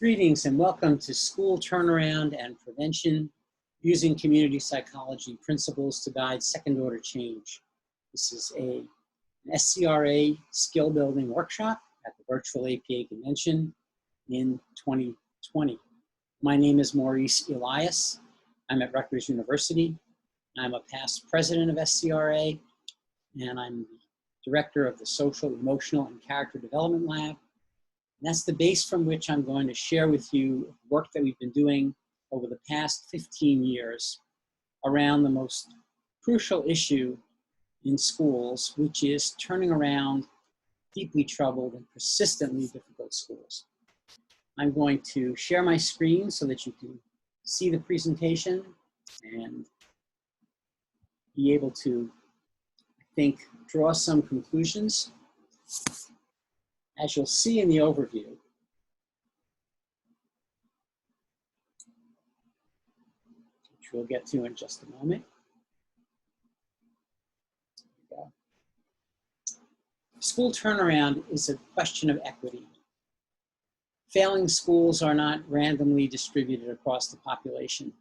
Greetings and welcome to School Turnaround and Prevention using Community Psychology Principles to Guide Second Order Change. This is an SCRA skill building workshop at the virtual APA convention in 2020. My name is Maurice Elias. I'm at Rutgers University. I'm a past president of SCRA, and I'm the director of the Social, Emotional, and Character Development Lab. And that's the base from which I'm going to share with you work that we've been doing over the past 15 years around the most crucial issue in schools, which is turning around deeply troubled and persistently difficult schools. I'm going to share my screen so that you can see the presentation and be able to, I think, draw some conclusions. As you'll see in the overview, which we'll get to in just a moment. School turnaround is a question of equity. Failing schools are not randomly distributed across the population.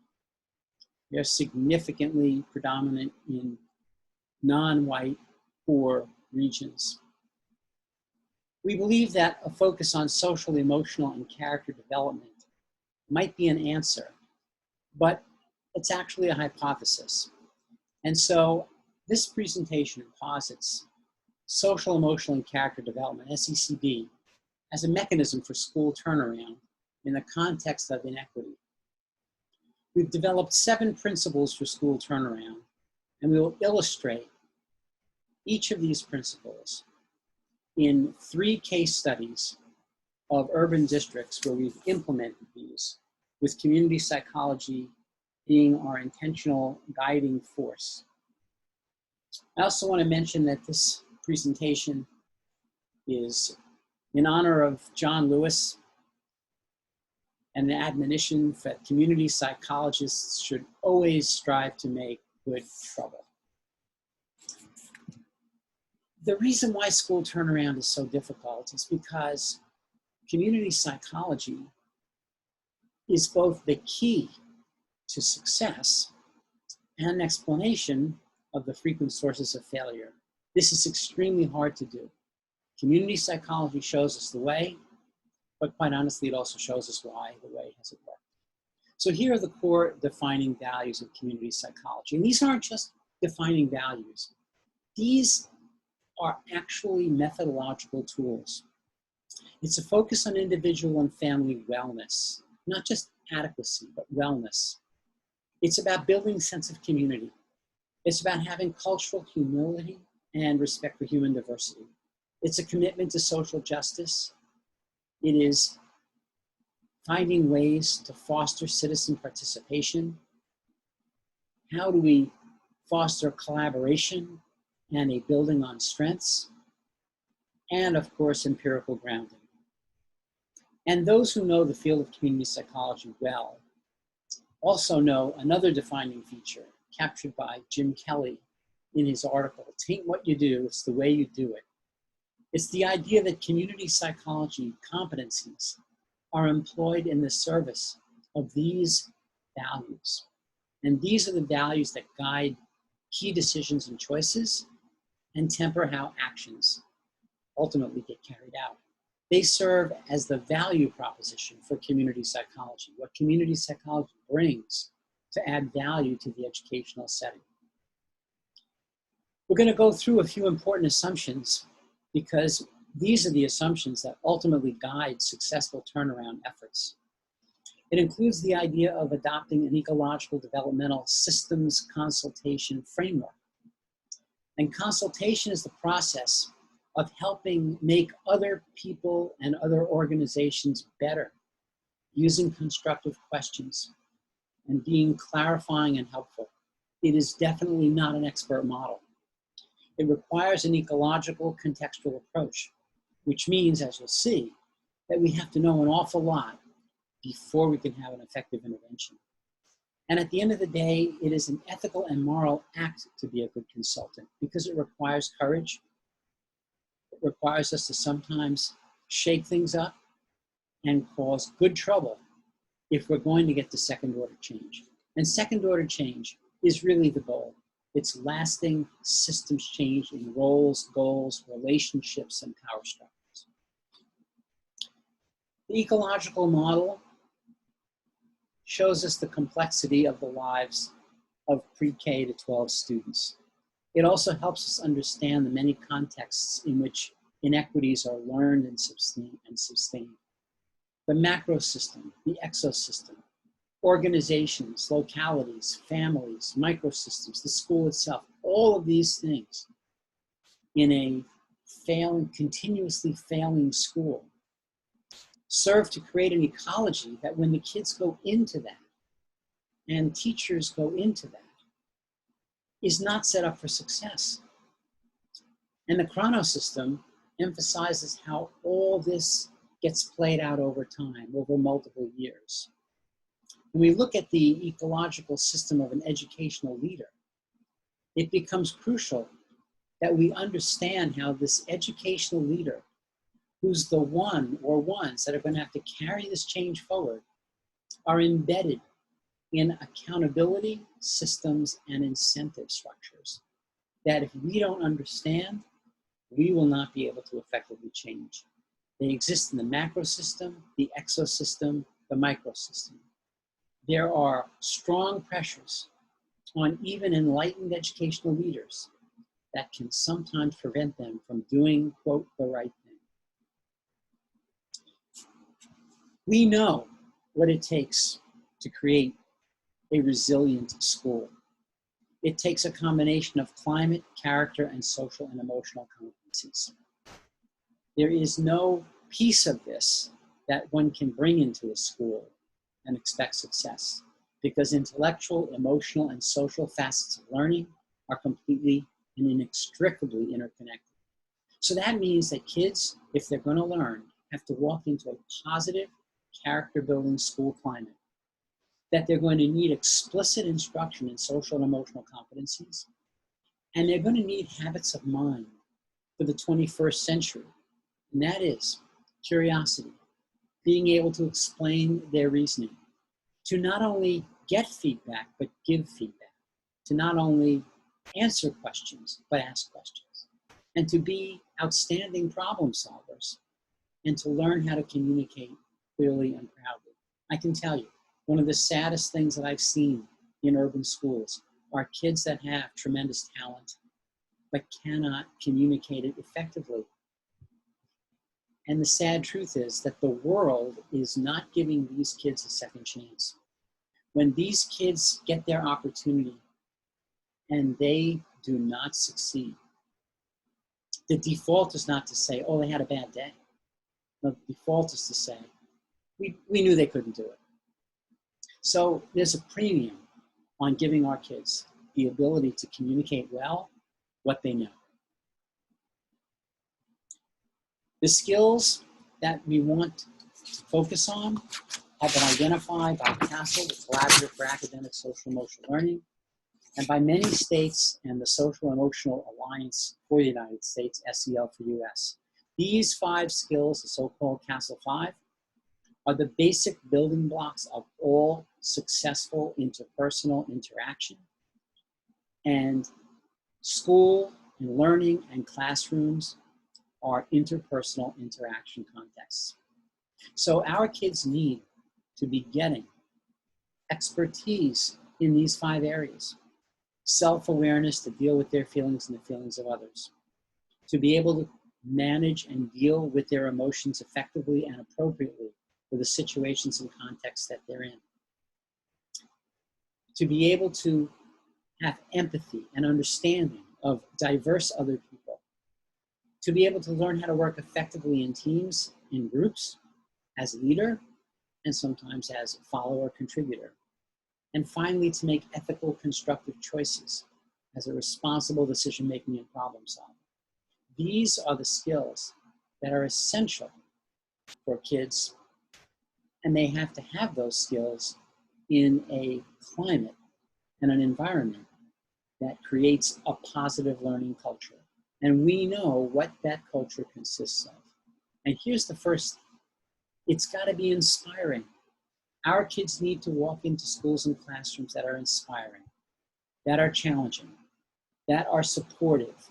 They're significantly predominant in non-white poor regions. We believe that a focus on social, emotional, and character development might be an answer, but it's actually a hypothesis. And so this presentation posits social, emotional, and character development, SECD, as a mechanism for school turnaround in the context of inequity. We've developed 7 principles for school turnaround, and we will illustrate each of these principles in 3 case studies of urban districts where we've implemented these, with community psychology being our intentional guiding force. I also want to mention that this presentation is in honor of John Lewis and the admonition that community psychologists should always strive to make good trouble. The reason why school turnaround is so difficult is because community psychology is both the key to success and an explanation of the frequent sources of failure. This is extremely hard to do. Community psychology shows us the way, but quite honestly, it also shows us why the way hasn't worked. So here are the core defining values of community psychology. And these aren't just defining values. These are actually methodological tools. It's a focus on individual and family wellness, not just adequacy, but wellness. It's about building a sense of community. It's about having cultural humility and respect for human diversity. It's a commitment to social justice. It is finding ways to foster citizen participation. How do we foster collaboration and a building on strengths, and of course, empirical grounding. And those who know the field of community psychology well also know another defining feature captured by Jim Kelly in his article, "Tain't What You Do, It's the Way You Do It." It's the idea that community psychology competencies are employed in the service of these values. And these are the values that guide key decisions and choices and temper how actions ultimately get carried out. They serve as the value proposition for community psychology, what community psychology brings to add value to the educational setting. We're going to go through a few important assumptions because these are the assumptions that ultimately guide successful turnaround efforts. It includes the idea of adopting an ecological developmental systems consultation framework. And consultation is the process of helping make other people and other organizations better, using constructive questions and being clarifying and helpful. It is definitely not an expert model. It requires an ecological contextual approach, which means, as you'll see, that we have to know an awful lot before we can have an effective intervention. And at the end of the day, it is an ethical and moral act to be a good consultant because it requires courage. It requires us to sometimes shake things up and cause good trouble if we're going to get to second order change. And second order change is really the goal. It's lasting systems change in roles, goals, relationships, and power structures. The ecological model shows us the complexity of the lives of pre-K to 12 students. It also helps us understand the many contexts in which inequities are learned and sustained. The macro system, the exosystem, organizations, localities, families, microsystems, the school itself, all of these things in a continuously failing school serve to create an ecology that when the kids go into that and teachers go into that is not set up for success. And the chrono system emphasizes how all this gets played out over time, over multiple years. When we look at the ecological system of an educational leader, it becomes crucial that we understand how this educational leader, who's the one or ones that are going to have to carry this change forward, are embedded in accountability systems and incentive structures that if we don't understand, we will not be able to effectively change. They exist in the macro system, the exosystem, the microsystem. There are strong pressures on even enlightened educational leaders that can sometimes prevent them from doing, quote, the right thing. We know what it takes to create a resilient school. It takes a combination of climate, character, and social and emotional competencies. There is no piece of this that one can bring into a school and expect success, because intellectual, emotional, and social facets of learning are completely and inextricably interconnected. So that means that kids, if they're going to learn, have to walk into a positive, character-building school climate, that they're going to need explicit instruction in social and emotional competencies, and they're going to need habits of mind for the 21st century, and that is curiosity, being able to explain their reasoning, to not only get feedback, but give feedback, to not only answer questions, but ask questions, and to be outstanding problem solvers, and to learn how to communicate clearly and proudly. I can tell you, one of the saddest things that I've seen in urban schools are kids that have tremendous talent, but cannot communicate it effectively. And the sad truth is that the world is not giving these kids a second chance. When these kids get their opportunity and they do not succeed, the default is not to say, oh, they had a bad day. The default is to say, we knew they couldn't do it. So there's a premium on giving our kids the ability to communicate well what they know. The skills that we want to focus on have been identified by CASEL, the Collaborative for Academic Social Emotional Learning, and by many states and the Social Emotional Alliance for the United States, SEL for US. These 5 skills, the so-called CASEL 5, are the basic building blocks of all successful interpersonal interaction. And school and learning and classrooms are interpersonal interaction contexts. So our kids need to be getting expertise in these 5 areas. Self-awareness to deal with their feelings and the feelings of others. To be able to manage and deal with their emotions effectively and appropriately for the situations and contexts that they're in. To be able to have empathy and understanding of diverse other people. To be able to learn how to work effectively in teams, in groups, as a leader, and sometimes as a follower contributor. And finally, to make ethical, constructive choices as a responsible decision-making and problem solving. These are the skills that are essential for kids, and they have to have those skills in a climate and an environment that creates a positive learning culture. And we know what that culture consists of. And here's the first thing. It's got to be inspiring. Our kids need to walk into schools and classrooms that are inspiring, that are challenging, that are supportive,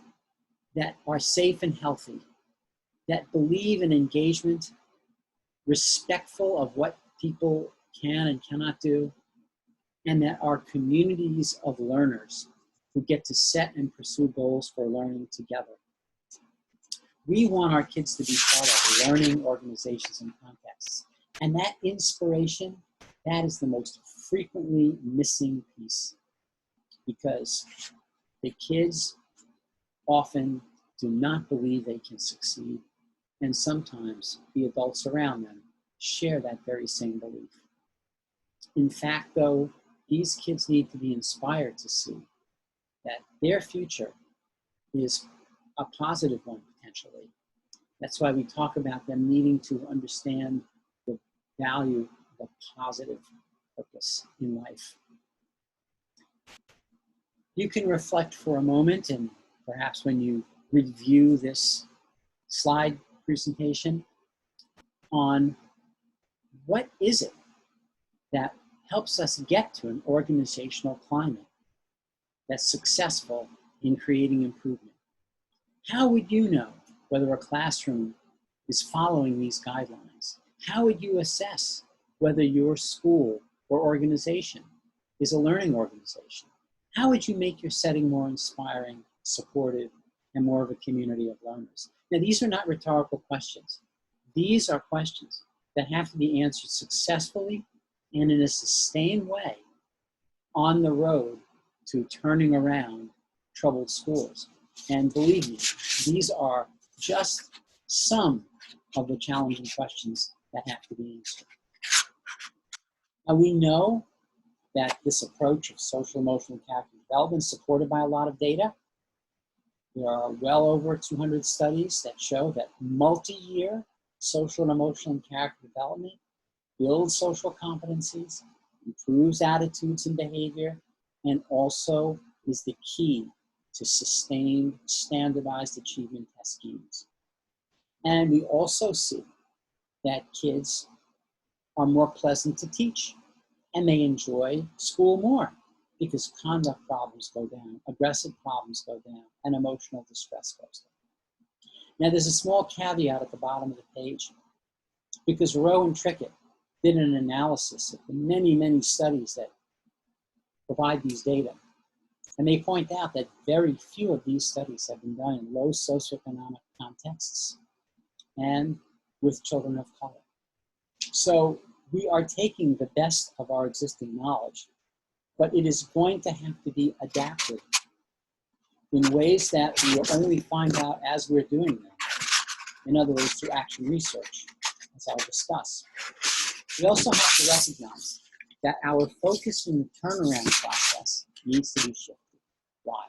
that are safe and healthy, that believe in engagement, respectful of what people can and cannot do, and that are communities of learners who get to set and pursue goals for learning together. We want our kids to be part of learning organizations and contexts. And that inspiration, that is the most frequently missing piece, because the kids often do not believe they can succeed, and sometimes the adults around them share that very same belief. In fact, though, these kids need to be inspired to see that their future is a positive one potentially. That's why we talk about them needing to understand the value of a positive purpose in life. You can reflect for a moment, and perhaps when you review this slide presentation, on what is it that helps us get to an organizational climate that's successful in creating improvement. How would you know whether a classroom is following these guidelines? How would you assess whether your school or organization is a learning organization? How would you make your setting more inspiring, supportive, and more of a community of learners? Now, these are not rhetorical questions. These are questions that have to be answered successfully and in a sustained way on the road to turning around troubled schools. And believe me, these are just some of the challenging questions that have to be answered. Now, we know that this approach of social, emotional, and character development is supported by a lot of data. There are well over 200 studies that show that multi-year social and emotional and character development builds social competencies, improves attitudes and behavior, and also is the key to sustained standardized achievement test schemes. And we also see that kids are more pleasant to teach and they enjoy school more because conduct problems go down, aggressive problems go down, and emotional distress goes down. Now, there's a small caveat at the bottom of the page, because Rowe and Trickett did an analysis of the many, many studies that provide these data. And they point out that very few of these studies have been done in low socioeconomic contexts and with children of color. So we are taking the best of our existing knowledge, but it is going to have to be adapted in ways that we will only find out as we're doing them. In other words, through action research, as I'll discuss. We also have to recognize that our focus in the turnaround process needs to be shifted. Why?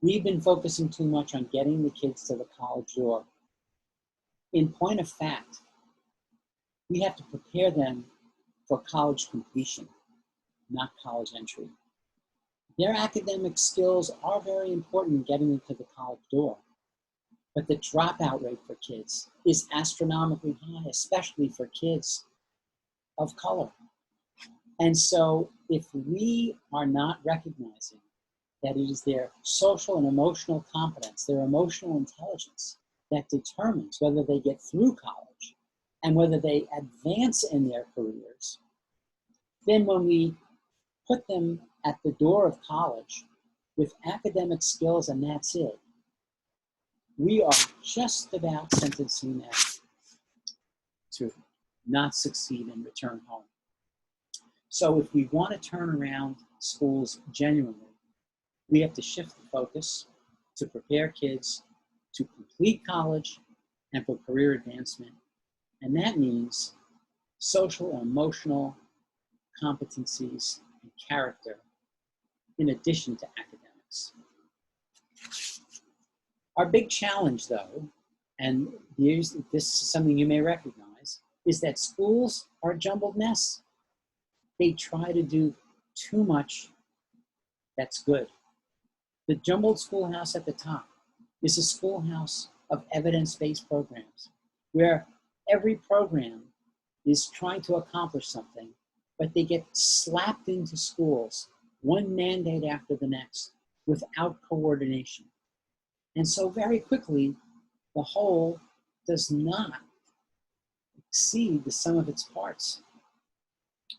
We've been focusing too much on getting the kids to the college door. In point of fact, we have to prepare them for college completion, not college entry. Their academic skills are very important in getting them to the college door, but the dropout rate for kids is astronomically high, especially for kids of color. And so if we are not recognizing that it is their social and emotional competence, their emotional intelligence, that determines whether they get through college and whether they advance in their careers, then when we put them at the door of college with academic skills and that's it, we are just about sentencing them to not succeed and return home. So if we want to turn around schools genuinely, we have to shift the focus to prepare kids to complete college and for career advancement. And that means social and emotional competencies and character in addition to academics. Our big challenge, though, and this is something you may recognize, is that schools are a jumbled mess. They try to do too much that's good. The jumbled schoolhouse at the top is a schoolhouse of evidence-based programs where Every program is trying to accomplish something, but they get slapped into schools, one mandate after the next, without coordination. And so very quickly, the whole does not exceed the sum of its parts.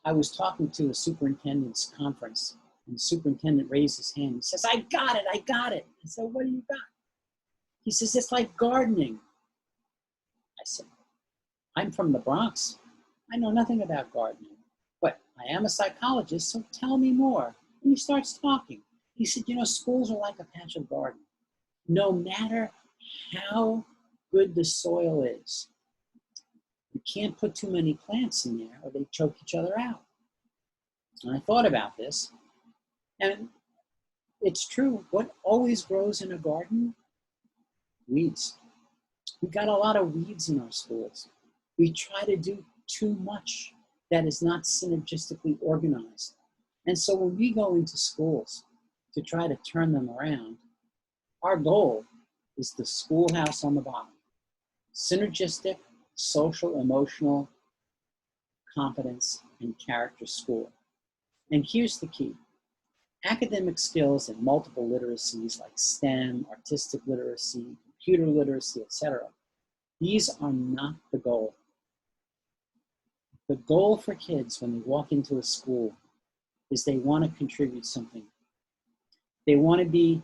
I was talking to a superintendent's conference, and the superintendent raised his hand and says, I got it, I got it. I said, what do you got? He says, it's like gardening. I said, I'm from the Bronx. I know nothing about gardening, but I am a psychologist, so tell me more. And he starts talking. He said, you know, schools are like a patch of garden. No matter how good the soil is, you can't put too many plants in there or they choke each other out. And I thought about this, and it's true. What always grows in a garden? Weeds. We've got a lot of weeds in our schools. We try to do too much that is not synergistically organized. And so when we go into schools to try to turn them around, our goal is the schoolhouse on the bottom. Synergistic, social, emotional competence, and character school. And here's the key. Academic skills and multiple literacies like STEM, artistic literacy, computer literacy, etc. These are not the goal. The goal for kids when they walk into a school is they want to contribute something. They want to be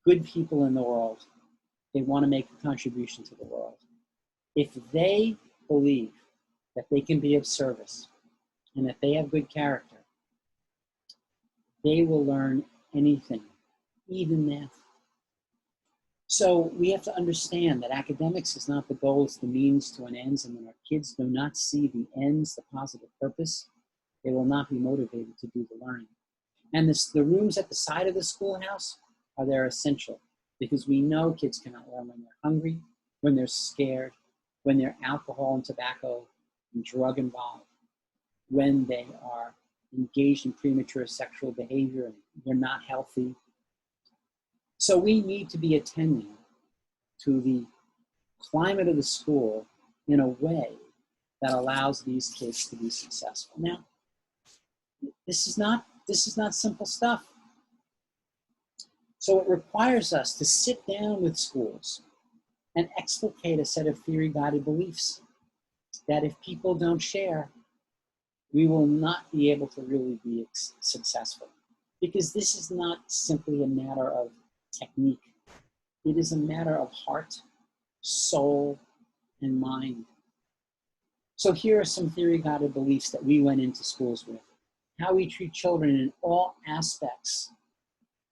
good people in the world. They want to make a contribution to the world. If they believe that they can be of service and that they have good character, they will learn anything, even math. So we have to understand that academics is not the goal, it's the means to an end. And when our kids do not see the ends, the positive purpose, they will not be motivated to do the learning. And the rooms at the side of the schoolhouse are there essential because we know kids cannot learn when they're hungry, when they're scared, when they're alcohol and tobacco and drug involved, when they are engaged in premature sexual behavior and they're not healthy. So we need to be attending to the climate of the school in a way that allows these kids to be successful. Now, this is not simple stuff. So it requires us to sit down with schools and explicate a set of theory-guided beliefs that if people don't share, we will not be able to really be successful. Because this is not simply a matter of technique. It is a matter of heart, soul, and mind. So here are some theory-guided beliefs that we went into schools with. How we treat children in all aspects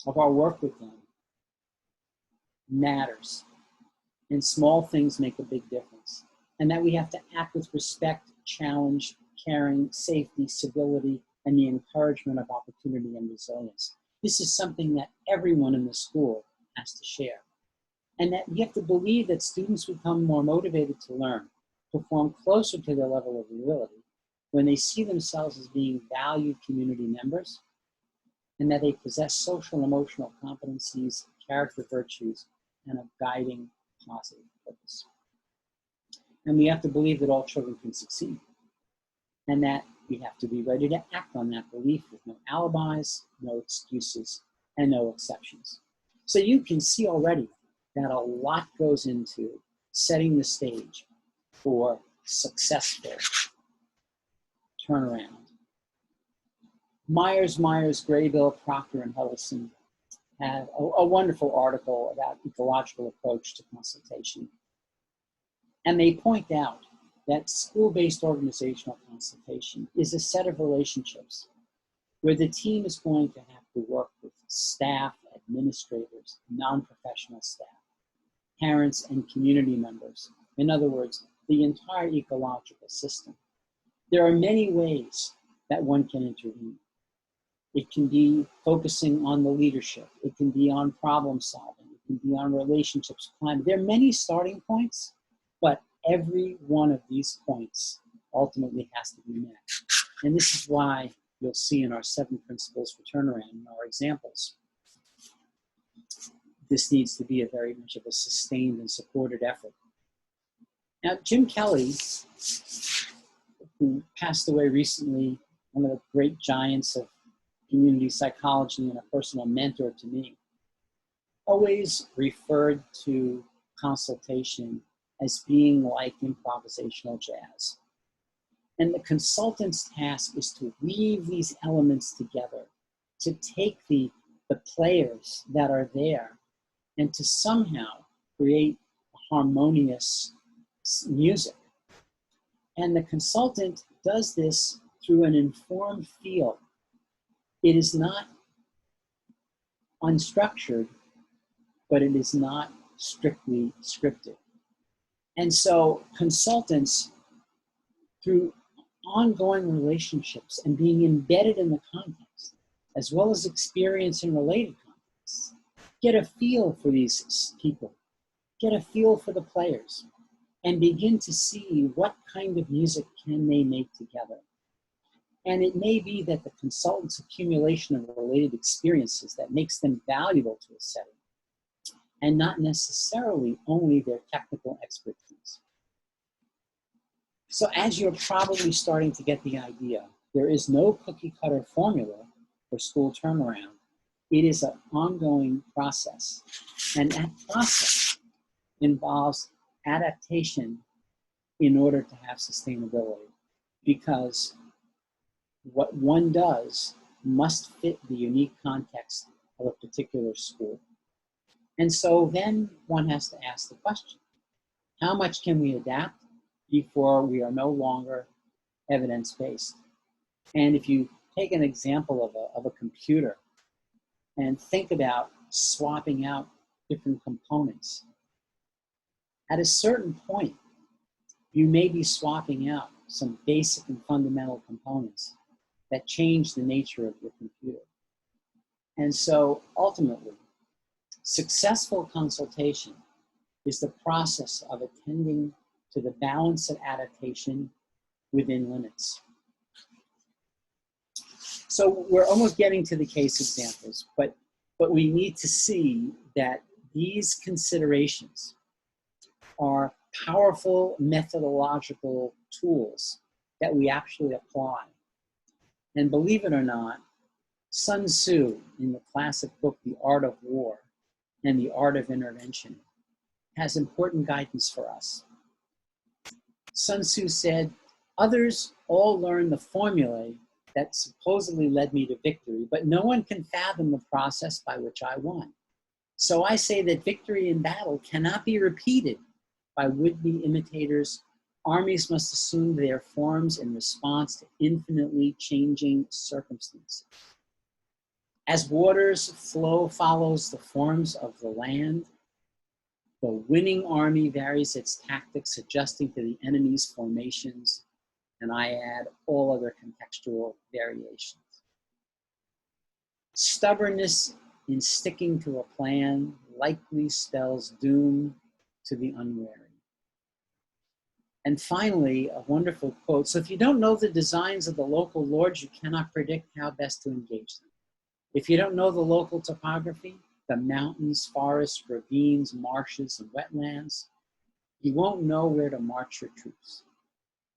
of our work with them matters. And small things make a big difference. And that we have to act with respect, challenge, caring, safety, civility, and the encouragement of opportunity and resilience. This is something that everyone in the school has to share. And that you have to believe that students become more motivated to learn, perform closer to their level of ability when they see themselves as being valued community members, and that they possess social and emotional competencies, character virtues, and a guiding positive purpose. And we have to believe that all children can succeed, and that we have to be ready to act on that belief with no alibis, no excuses, and no exceptions. So you can see already that a lot goes into setting the stage for successful turnaround. Myers, Graybill, Proctor, and Huddleston have a wonderful article about ecological approach to consultation. And they point out that school-based organizational consultation is a set of relationships where the team is going to have to work with staff, administrators, non-professional staff, parents, and community members. In other words, the entire ecological system. There are many ways that one can intervene. It can be focusing on the leadership. It can be on problem solving. It can be on relationships, climate. There are many starting points, but every one of these points ultimately has to be met. And this is why you'll see in our 7 principles for turnaround in our examples, this needs to be a very much of a sustained and supported effort. Now, Jim Kelly, who passed away recently, one of the great giants of community psychology and a personal mentor to me, always referred to consultation as being like improvisational jazz. And the consultant's task is to weave these elements together, to take the players that are there and to somehow create harmonious music. And the consultant does this through an informed feel. It is not unstructured, but it is not strictly scripted. And so consultants, through ongoing relationships and being embedded in the context, as well as experience in related contexts, get a feel for these people, get a feel for the players, and begin to see what kind of music can they make together. And it may be that the consultant's accumulation of related experiences that makes them valuable to a setting, and not necessarily only their technical expertise. So as you're probably starting to get the idea, there is no cookie cutter formula for school turnaround. It is an ongoing process. And that process involves adaptation in order to have sustainability, because what one does must fit the unique context of a particular school. And so then one has to ask the question, how much can we adapt before we are no longer evidence-based? And if you take an example of a computer and think about swapping out different components, at a certain point, you may be swapping out some basic and fundamental components that change the nature of your computer. And so ultimately, successful consultation is the process of attending to the balance of adaptation within limits. So we're almost getting to the case examples, but we need to see that these considerations are powerful methodological tools that we actually apply. And believe it or not, Sun Tzu, in the classic book, The Art of War and the Art of Intervention, has important guidance for us. Sun Tzu said, "Others all learn the formulae that supposedly led me to victory, but no one can fathom the process by which I won. So I say that victory in battle cannot be repeated by would-be imitators. Armies must assume their forms in response to infinitely changing circumstances. As waters flow follows the forms of the land, the winning army varies its tactics, adjusting to the enemy's formations, and I add all other contextual variations. Stubbornness in sticking to a plan likely spells doom to the unwary." And finally, a wonderful quote, "So if you don't know the designs of the local lords, you cannot predict how best to engage them. If you don't know the local topography, the mountains, forests, ravines, marshes, and wetlands, you won't know where to march your troops.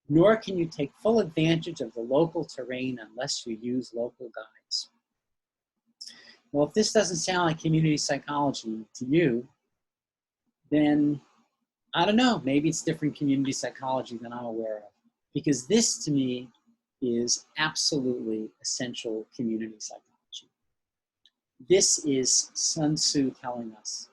Nor can you take full advantage of the local terrain unless you use local guides." Well, if this doesn't sound like community psychology to you, then I don't know, maybe it's different community psychology than I'm aware of, because this to me is absolutely essential community psychology. This is Sun Tzu telling us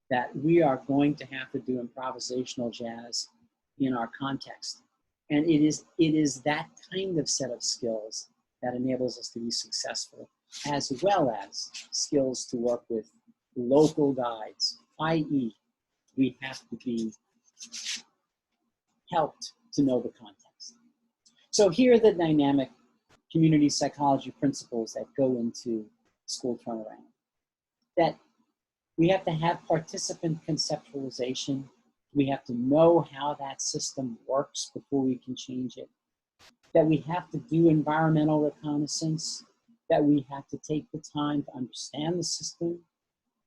that we are going to have to do improvisational jazz in our context. And it is that kind of set of skills that enables us to be successful, as well as skills to work with local guides, i.e., we have to be helped to know the context. So here are the dynamic community psychology principles that go into school turnaround. That we have to have participant conceptualization. We have to know how that system works before we can change it. That we have to do environmental reconnaissance. That we have to take the time to understand the system.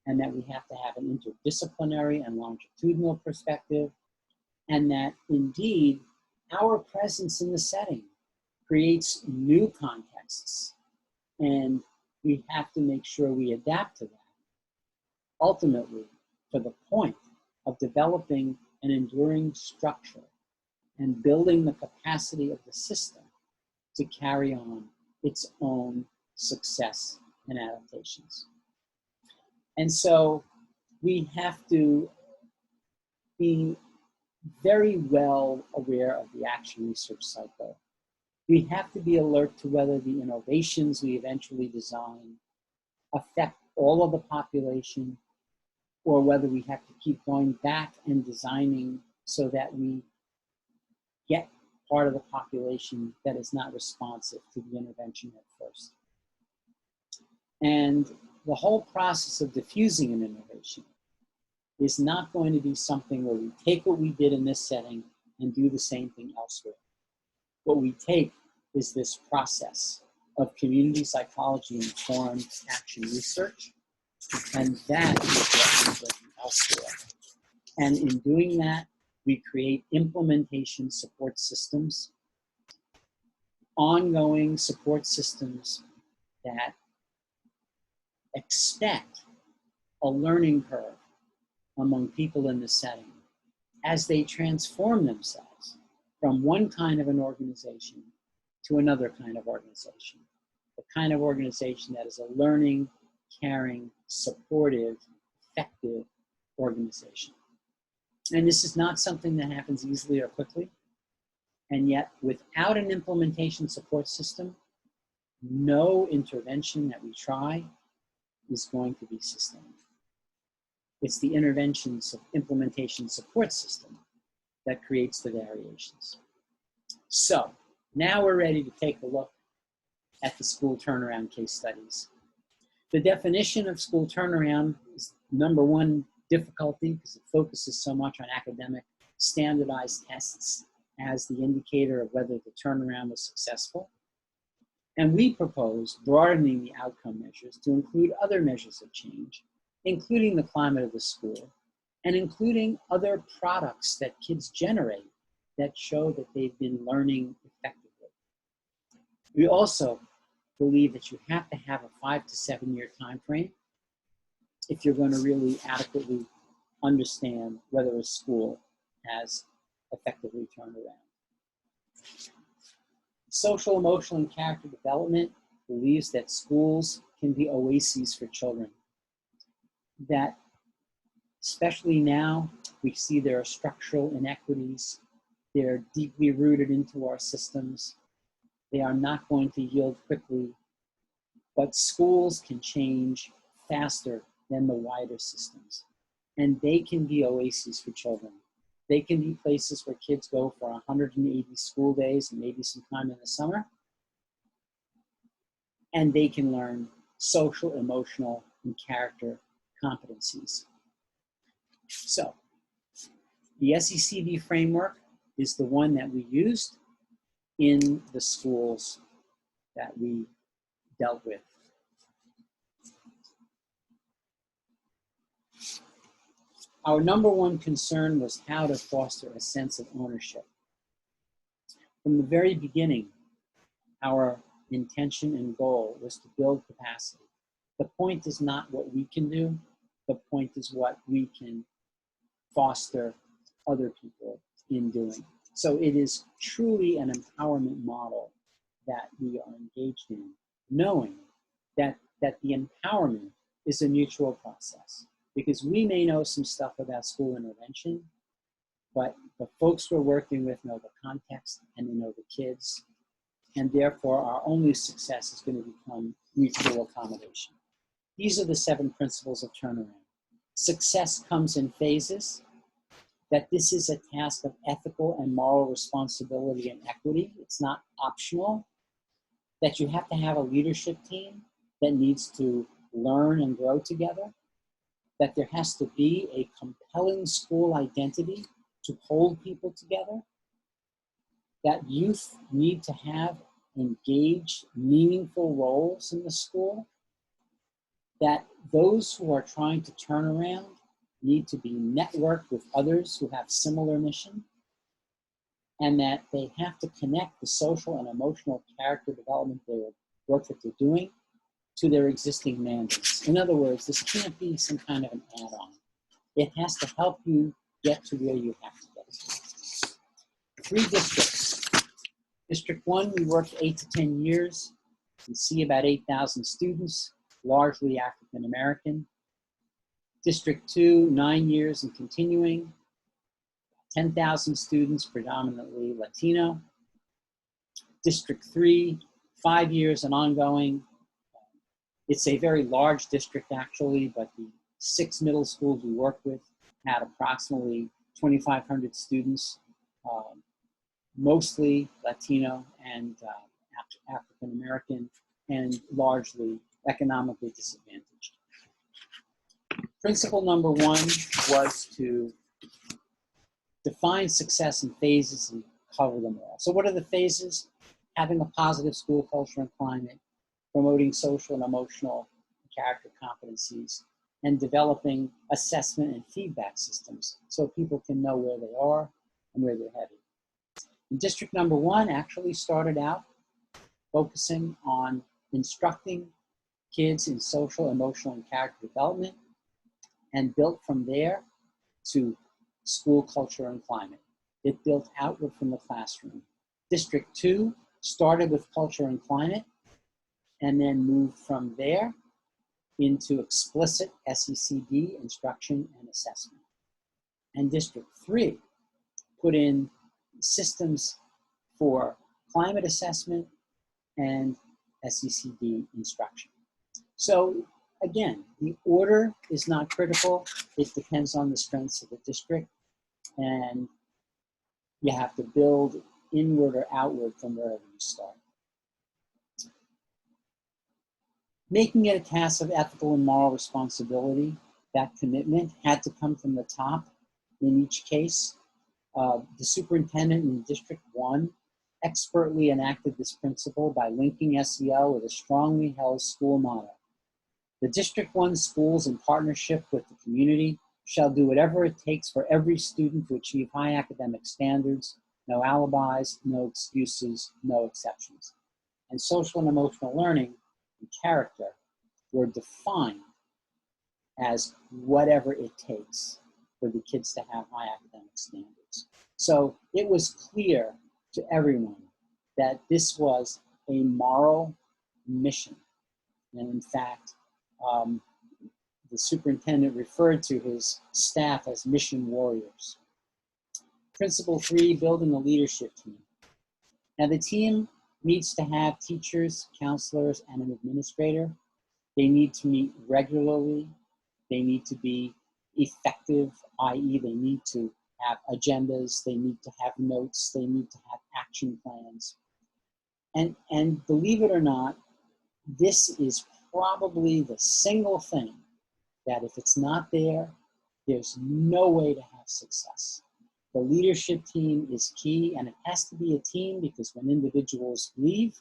And that we have to have an interdisciplinary and longitudinal perspective. and that indeed our presence in the setting creates new contexts, and we have to make sure we adapt to that, ultimately for the point of developing an enduring structure and building the capacity of the system to carry on its own success and adaptations. And so we have to be very well aware of the action research cycle. We have to be alert to whether the innovations we eventually design affect all of the population, or whether we have to keep going back and designing so that we get part of the population that is not responsive to the intervention at first. And the whole process of diffusing an innovation is not going to be something where we take what we did in this setting and do the same thing elsewhere. What we take is this process of community psychology informed action research, and that is what we bring elsewhere. And in doing that, we create implementation support systems, ongoing support systems that expect a learning curve among people in the setting as they transform themselves from one kind of an organization to another kind of organization. The kind of organization that is a learning, caring, supportive, effective organization. And this is not something that happens easily or quickly. And yet, without an implementation support system, no intervention that we try is going to be sustained. It's the implementation support system that creates the variations. So now we're ready to take a look at the school turnaround case studies. The definition of school turnaround is number one difficulty because it focuses so much on academic standardized tests as the indicator of whether the turnaround was successful. And we propose broadening the outcome measures to include other measures of change, including the climate of the school, and including other products that kids generate that show that they've been learning effectively. We also believe that you have to have a 5 to 7 year time frame if you're going to really adequately understand whether a school has effectively turned around. Social, emotional, and character development believes that schools can be oases for children. That, especially now, we see there are structural inequities. They're deeply rooted into our systems. They are not going to yield quickly, but schools can change faster than the wider systems. And they can be oases for children. They can be places where kids go for 180 school days and maybe some time in the summer. And they can learn social, emotional, and character competencies. So the SECD framework is the one that we used in the schools that we dealt with. Our number one concern was how to foster a sense of ownership. From the very beginning, our intention and goal was to build capacity. The point is not what we can do, the point is what we can foster other people in doing. So it is truly an empowerment model that we are engaged in, knowing that the empowerment is a mutual process. Because we may know some stuff about school intervention, but the folks we're working with know the context and they know the kids, and therefore our only success is going to become mutual accommodation. These are the 7 principles of turnaround. Success comes in phases, that this is a task of ethical and moral responsibility and equity. It's not optional, that you have to have a leadership team that needs to learn and grow together, that there has to be a compelling school identity to hold people together, that youth need to have engaged, meaningful roles in the school, that those who are trying to turn around need to be networked with others who have similar mission, and that they have to connect the social and emotional character development work that they're doing to their existing mandates. In other words, this can't be some kind of an add-on. It has to help you get to where you have to get to. 3 districts. District 1, we worked 8 to 10 years. You see about 8,000 students, largely African American. District 2, 9 years and continuing, 10,000 students, predominantly Latino. District 3, 5 years and ongoing. It's a very large district actually, but the 6 middle schools we worked with had approximately 2,500 students, mostly Latino and African American, and largely economically disadvantaged. Principle number 1 was to define success in phases and cover them all. So what are the phases? Having a positive school culture and climate, promoting social and emotional character competencies, and developing assessment and feedback systems so people can know where they are and where they're headed. And district number 1 actually started out focusing on instructing kids in social, emotional, and character development, and built from there to school culture and climate. It built outward from the classroom. District 2 started with culture and climate, and then moved from there into explicit SECD instruction and assessment. And District 3 put in systems for climate assessment and SECD instruction. So again, the order is not critical. It depends on the strengths of the district, and you have to build inward or outward from wherever you start. Making it a task of ethical and moral responsibility, that commitment had to come from the top in each case. The superintendent in District 1 expertly enacted this principle by linking SEL with a strongly held school motto. The District 1 schools, in partnership with the community, shall do whatever it takes for every student to achieve high academic standards, no alibis, no excuses, no exceptions. And social and emotional learning and character were defined as whatever it takes for the kids to have high academic standards. So it was clear to everyone that this was a moral mission. And in fact, the superintendent referred to his staff as mission warriors. Principle 3, building a leadership team. Now the team needs to have teachers, counselors, and an administrator. They need to meet regularly. They need to be effective, i.e. they need to have agendas, they need to have notes, they need to have action plans. And believe it or not, this is probably the single thing that if it's not there, there's no way to have success. The leadership team is key, and it has to be a team because when individuals leave,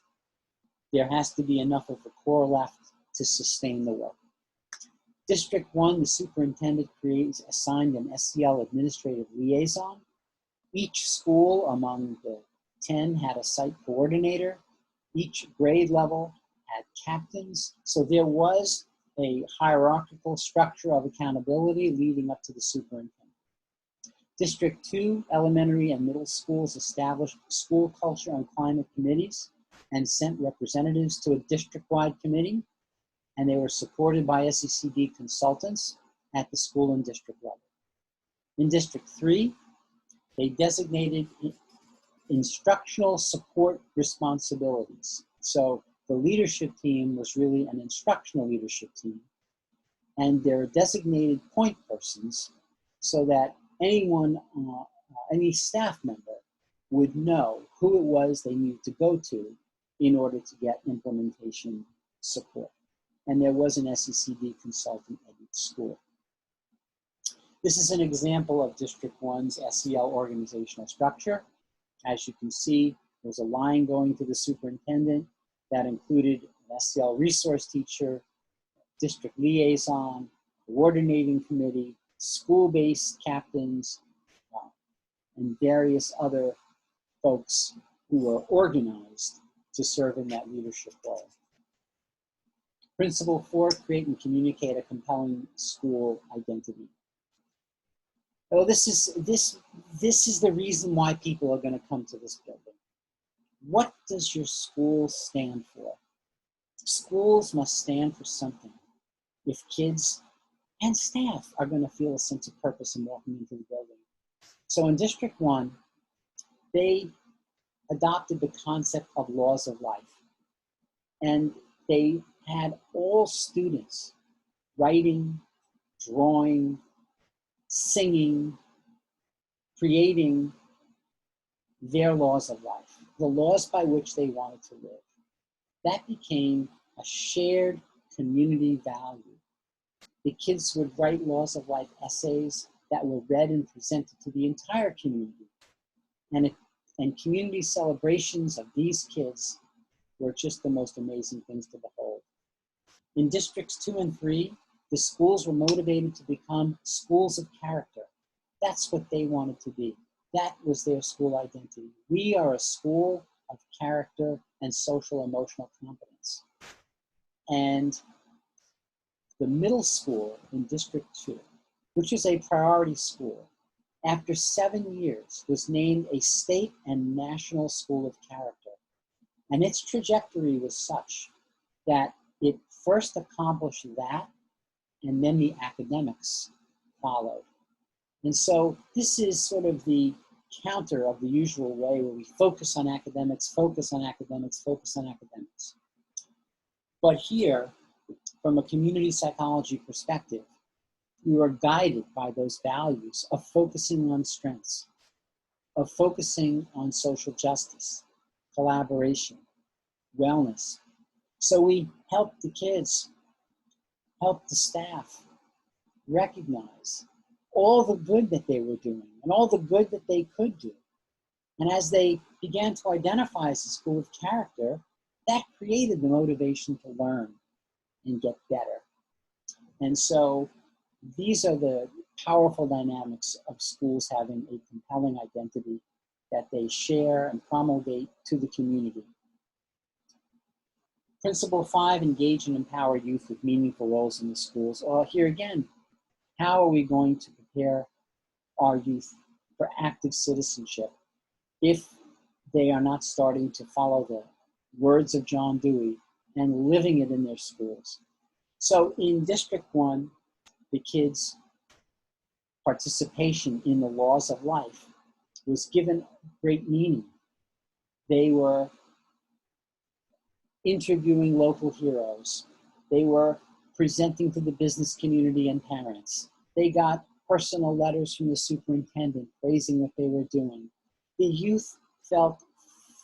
there has to be enough of a core left to sustain the work. District 1, the superintendent assigned an SEL administrative liaison. Each school among the 10 had a site coordinator. Each grade level had captains. So there was a hierarchical structure of accountability leading up to the superintendent. District 2, elementary and middle schools established school culture and climate committees and sent representatives to a district-wide committee, and they were supported by SECD consultants at the school and district level. In District 3, they designated instructional support responsibilities. So the leadership team was really an instructional leadership team, and there are designated point persons so that anyone, any staff member would know who it was they needed to go to in order to get implementation support. And there was an SECD consultant at each school. This is an example of District 1's SEL organizational structure. As you can see, there's a line going to the superintendent that included an SEL resource teacher, district liaison, coordinating committee, school-based captains, and various other folks who are organized to serve in that leadership role. Principle 4, create and communicate a compelling school identity. Oh, this is the reason why people are going to come to this building. What does your school stand for? Schools must stand for something. If kids and staff are going to feel a sense of purpose in walking into the building. So in District 1, they adopted the concept of laws of life. And they had all students writing, drawing, singing, creating their laws of life, the laws by which they wanted to live. That became a shared community value. The kids would write laws of life essays that were read and presented to the entire community. And community celebrations of these kids were just the most amazing things to behold. In Districts 2 and 3, the schools were motivated to become schools of character. That's what they wanted to be. That was their school identity. We are a school of character and social emotional competence. And the middle school in District 2, which is a priority school, after 7 years was named a state and national school of character. And its trajectory was such that it first accomplished that, and then the academics followed. And so this is sort of the counter of the usual way where we focus on academics, focus on academics, focus on academics. But here, from a community psychology perspective, we were guided by those values of focusing on strengths, of focusing on social justice, collaboration, wellness. So we helped the kids, helped the staff recognize all the good that they were doing and all the good that they could do. And as they began to identify as a school of character, that created the motivation to learn and get better. And so these are the powerful dynamics of schools having a compelling identity that they share and promulgate to the community. Principle 5, engage and empower youth with meaningful roles in the schools. Well, here again, how are we going to prepare our youth for active citizenship if they are not starting to follow the words of John Dewey and living it in their schools? So in District 1, the kids' participation in the laws of life was given great meaning. They were interviewing local heroes. They were presenting to the business community and parents. They got personal letters from the superintendent praising what they were doing. The youth felt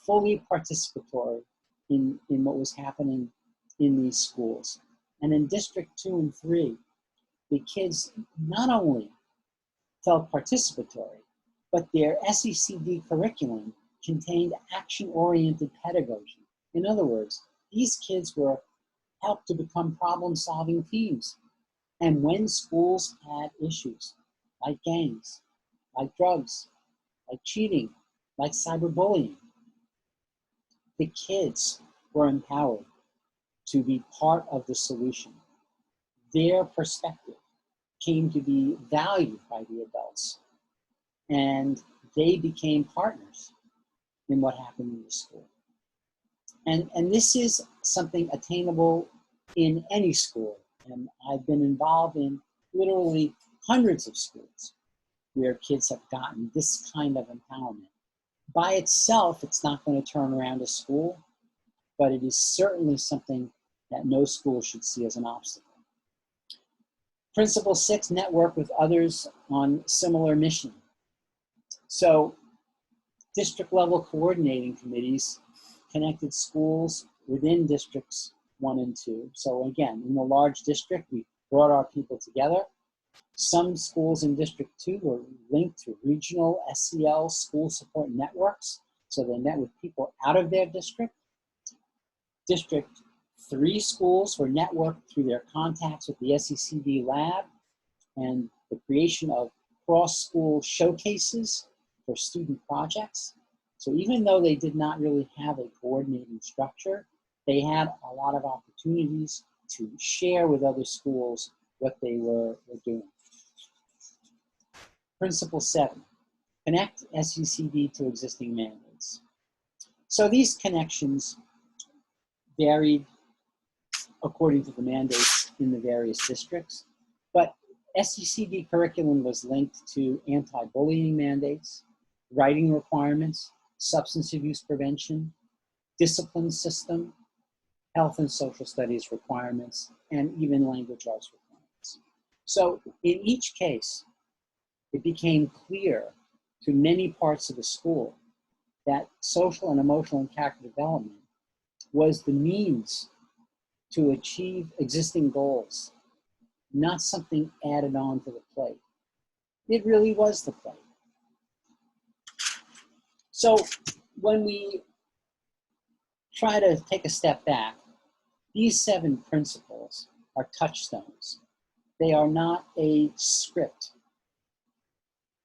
fully participatory in what was happening in these schools. And in District 2 and 3, the kids not only felt participatory, but their SECD curriculum contained action-oriented pedagogy. In other words, these kids were helped to become problem-solving teams. And when schools had issues like gangs, like drugs, like cheating, like cyberbullying, the kids were empowered to be part of the solution. Their perspective came to be valued by the adults, and they became partners in what happened in the school. And this is something attainable in any school. And I've been involved in literally hundreds of schools where kids have gotten this kind of empowerment. By itself, it's not going to turn around a school, but it is certainly something that no school should see as an obstacle. Principle 6, network with others on similar mission. So district level coordinating committees connected schools within districts 1 and 2. So again, in the large district, we brought our people together. Some schools in District 2 were linked to regional SEL school support networks. So they met with people out of their district. District 3 schools were networked through their contacts with the SECD lab and the creation of cross-school showcases for student projects. So even though they did not really have a coordinating structure, they had a lot of opportunities to share with other schools what they were doing. Principle 7, connect SECD to existing mandates. So these connections varied according to the mandates in the various districts, but SECD curriculum was linked to anti-bullying mandates, writing requirements, substance abuse prevention, discipline system, health and social studies requirements, and even language arts requirements. So in each case, it became clear to many parts of the school that social and emotional and character development was the means to achieve existing goals, not something added on to the plate. It really was the plate. So when we try to take a step back, these 7 principles are touchstones. They are not a script.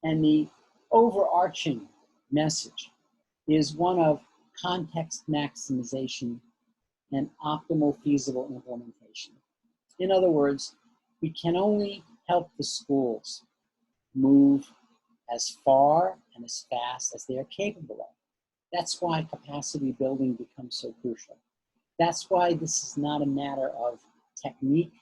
And the overarching message is one of context maximization and optimal feasible implementation. In other words, we can only help the schools move as far and as fast as they are capable of. That's why capacity building becomes so crucial. That's why this is not a matter of technique,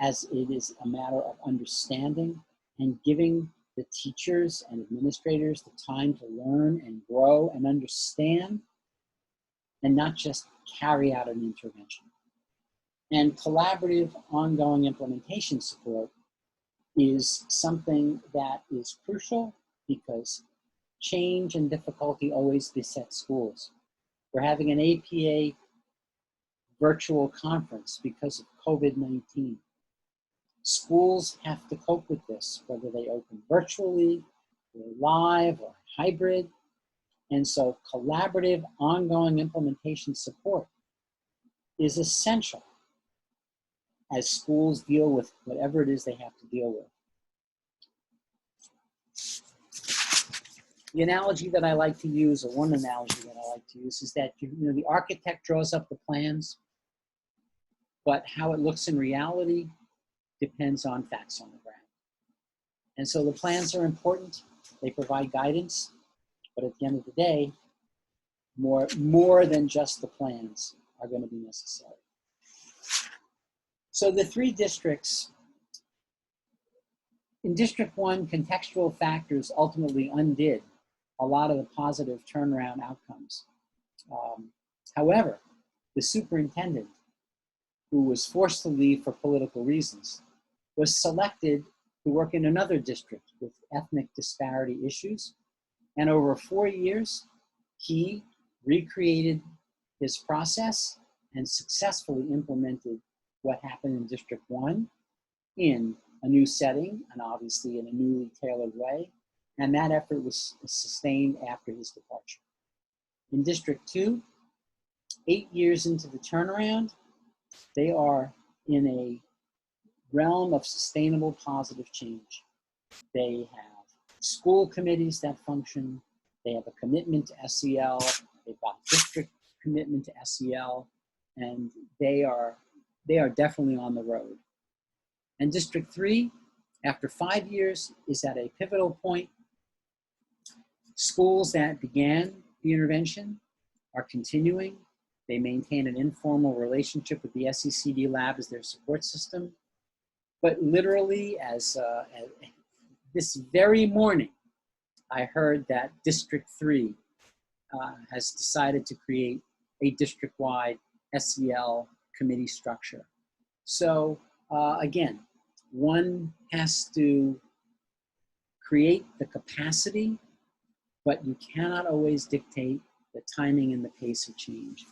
as it is a matter of understanding and giving the teachers and administrators the time to learn and grow and understand, and not just carry out an intervention. And collaborative ongoing implementation support is something that is crucial because change and difficulty always beset schools. We're having an APA virtual conference because of COVID-19. Schools have to cope with this, whether they open virtually, or live, or hybrid. And so collaborative ongoing implementation support is essential as schools deal with whatever it is they have to deal with. The analogy that I like to use, or one analogy that I like to use, is that the architect draws up the plans, but how it looks in reality depends on facts on the ground. And so the plans are important. They provide guidance, but at the end of the day, more than just the plans are going to be necessary. So the 3 districts, in District 1, contextual factors ultimately undid a lot of the positive turnaround outcomes. However, the superintendent, who was forced to leave for political reasons, was selected to work in another district with ethnic disparity issues. And over 4 years, he recreated his process and successfully implemented what happened in District 1 in a new setting and obviously in a newly tailored way. And that effort was sustained after his departure. In District 2, 8 years into the turnaround, they are in a realm of sustainable positive change. They have school committees that function. They have a commitment to SEL. They've got district commitment to SEL, and they are definitely on the road. And District 3, after 5 years, is at a pivotal point. Schools that began the intervention are continuing. They maintain an informal relationship with the SECD lab as their support system. But literally, as this very morning, I heard that District 3 has decided to create a district-wide SEL committee structure. So again, one has to create the capacity, but you cannot always dictate the timing and the pace of change.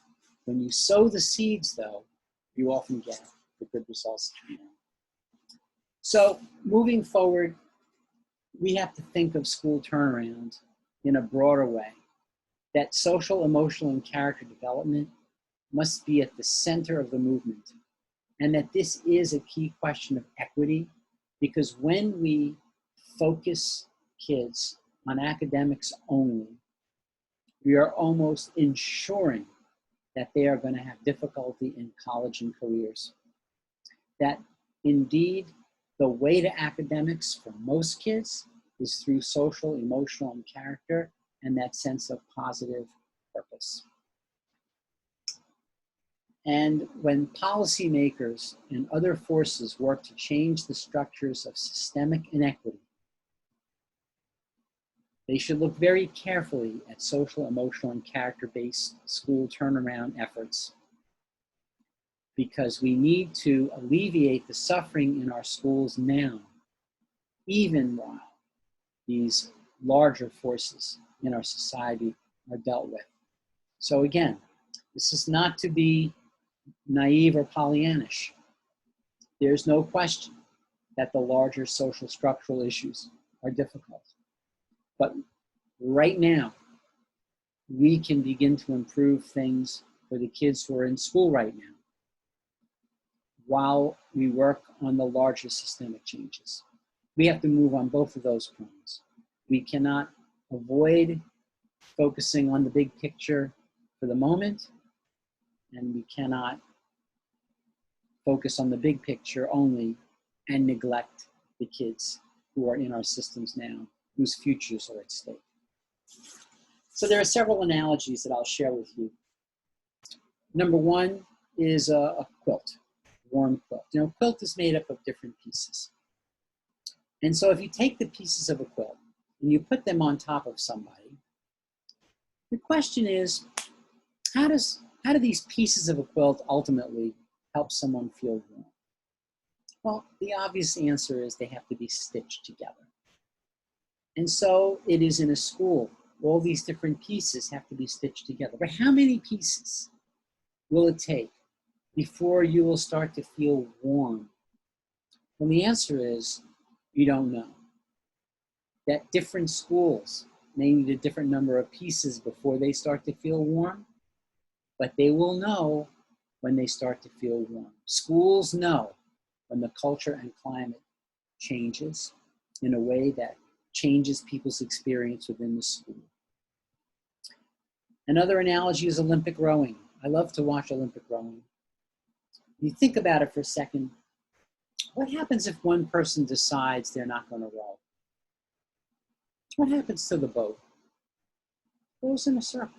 When you sow the seeds, though, you often get the good results. So moving forward, we have to think of school turnaround in a broader way, that social, emotional, and character development must be at the center of the movement, and that this is a key question of equity, because when we focus kids on academics only, we are almost ensuring that they are going to have difficulty in college and careers. That indeed, the way to academics for most kids is through social, emotional, and character, and that sense of positive purpose. And when policymakers and other forces work to change the structures of systemic inequity, they should look very carefully at social, emotional, and character-based school turnaround efforts, because we need to alleviate the suffering in our schools now, even while these larger forces in our society are dealt with. So again, this is not to be naive or Pollyannish. There's no question that the larger social structural issues are difficult. But right now, we can begin to improve things for the kids who are in school right now while we work on the larger systemic changes. We have to move on both of those fronts. We cannot avoid focusing on the big picture for the moment, and we cannot focus on the big picture only and neglect the kids who are in our systems now, whose futures are at stake. So there are several analogies that I'll share with you. Number one is a quilt, warm quilt. You know, quilt is made up of different pieces. And so if you take the pieces of a quilt and you put them on top of somebody, the question is, how do these pieces of a quilt ultimately help someone feel warm? Well, the obvious answer is they have to be stitched together. And so it is in a school. All these different pieces have to be stitched together. But how many pieces will it take before you will start to feel warm? Well, the answer is you don't know. That different schools may need a different number of pieces before they start to feel warm, but they will know when they start to feel warm. Schools know when the culture and climate changes in a way that changes people's experience within the school. Another analogy is Olympic rowing. I love to watch Olympic rowing. You think about it for a second. What happens if one person decides they're not going to row? What happens to the boat? It goes in a circle.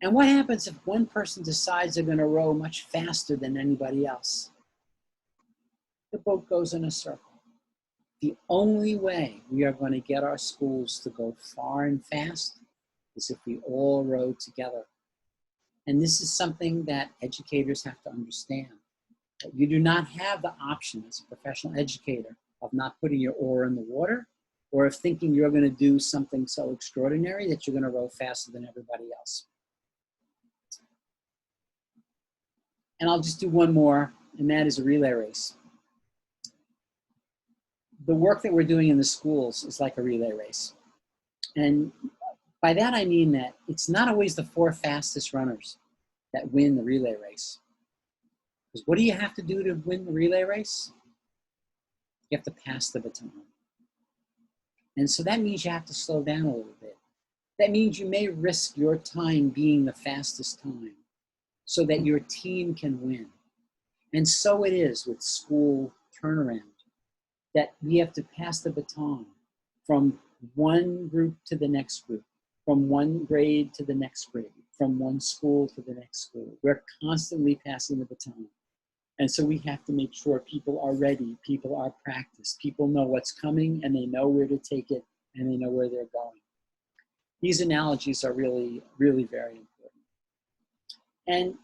And what happens if one person decides they're going to row much faster than anybody else? The boat goes in a circle. The only way we are going to get our schools to go far and fast is if we all row together. And this is something that educators have to understand. That you do not have the option as a professional educator of not putting your oar in the water, or of thinking you're going to do something so extraordinary that you're going to row faster than everybody else. And I'll just do one more, and that is a relay race. The work that we're doing in the schools is like a relay race. And by that I mean that it's not always the 4 fastest runners that win the relay race. Because what do you have to do to win the relay race? You have to pass the baton. And so that means you have to slow down a little bit. That means you may risk your time being the fastest time so that your team can win. And so it is with school turnaround, that we have to pass the baton from one group to the next group, from one grade to the next grade, from one school to the next school. We're constantly passing the baton. And so we have to make sure people are ready, people are practiced, people know what's coming, and they know where to take it, and they know where they're going. These analogies are really, really very important. And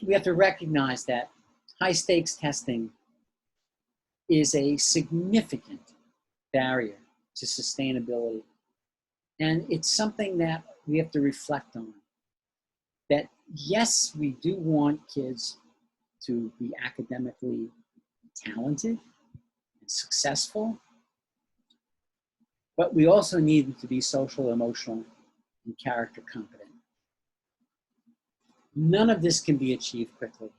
we have to recognize that high stakes testing is a significant barrier to sustainability. And it's something that we have to reflect on. That yes, we do want kids to be academically talented and successful, but we also need them to be social, emotional, and character competent. None of this can be achieved quickly.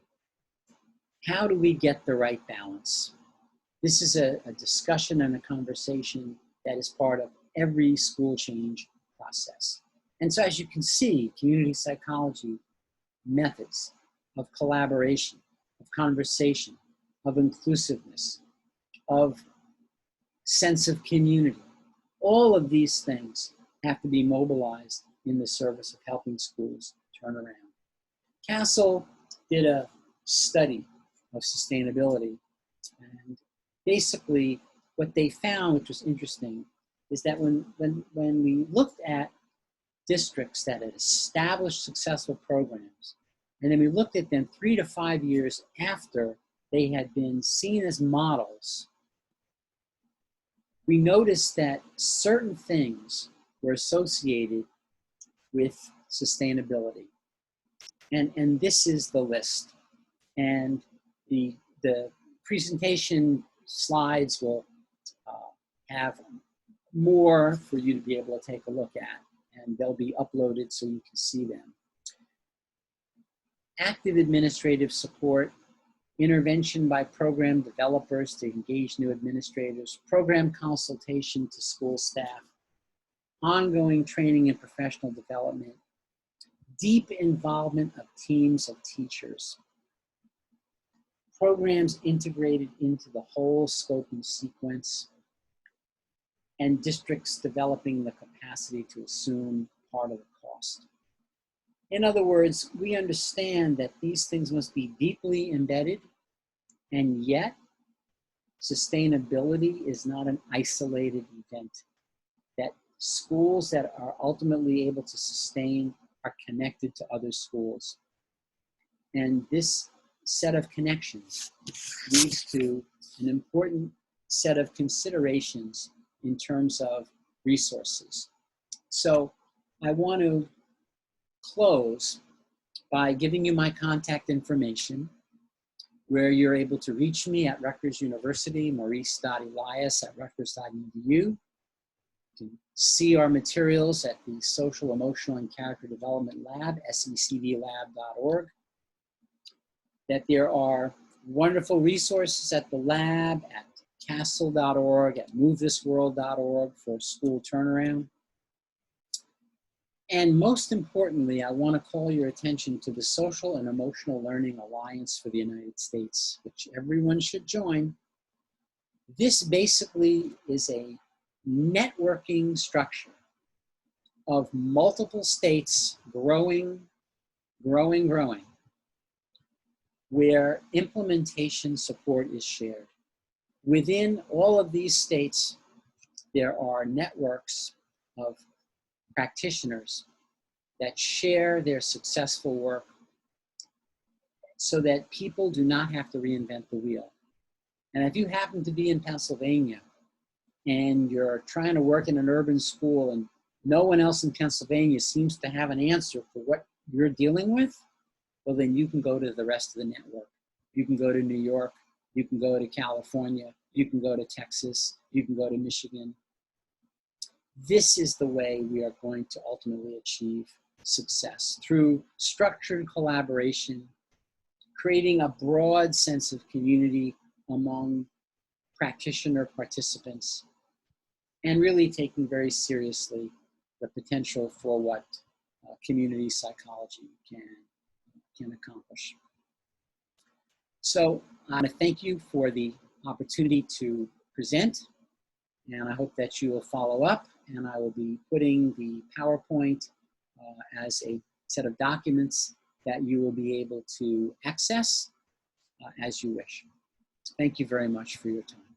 How do we get the right balance? This is a discussion and a conversation that is part of every school change process. And so as you can see, community psychology methods of collaboration, of conversation, of inclusiveness, of sense of community, all of these things have to be mobilized in the service of helping schools turn around. Castle did a study of sustainability, and basically what they found, which was interesting, is that when we looked at districts that had established successful programs, and then we looked at them 3 to 5 years after they had been seen as models, we noticed that certain things were associated with sustainability. And this is the list. And the presentation slides will have more for you to be able to take a look at, and they'll be uploaded so you can see them. Active administrative support, intervention by program developers to engage new administrators, program consultation to school staff, ongoing training and professional development, deep involvement of teams of teachers, programs integrated into the whole scope and sequence, and districts developing the capacity to assume part of the cost. In other words, we understand that these things must be deeply embedded, and yet sustainability is not an isolated event. That schools that are ultimately able to sustain are connected to other schools. And this set of connections leads to an important set of considerations in terms of resources. So I want to close by giving you my contact information, where you're able to reach me at Rutgers University, maurice.elias@rutgers.edu. You can see our materials at the Social, Emotional, and Character Development Lab, secdlab.org. That there are wonderful resources at the lab, at castle.org, at movethisworld.org for school turnaround. And most importantly, I want to call your attention to the Social and Emotional Learning Alliance for the United States, which everyone should join. This basically is a networking structure of multiple states growing, where implementation support is shared. Within all of these states, there are networks of practitioners that share their successful work so that people do not have to reinvent the wheel. And if you happen to be in Pennsylvania and you're trying to work in an urban school and no one else in Pennsylvania seems to have an answer for what you're dealing with, well, then you can go to the rest of the network. You can go to New York, you can go to California, you can go to Texas, you can go to Michigan. This is the way we are going to ultimately achieve success, through structured collaboration, creating a broad sense of community among practitioner participants, and really taking very seriously the potential for what community psychology can accomplish. So I want to thank you for the opportunity to present, and I hope that you will follow up, and I will be putting the PowerPoint as a set of documents that you will be able to access as you wish. Thank you very much for your time.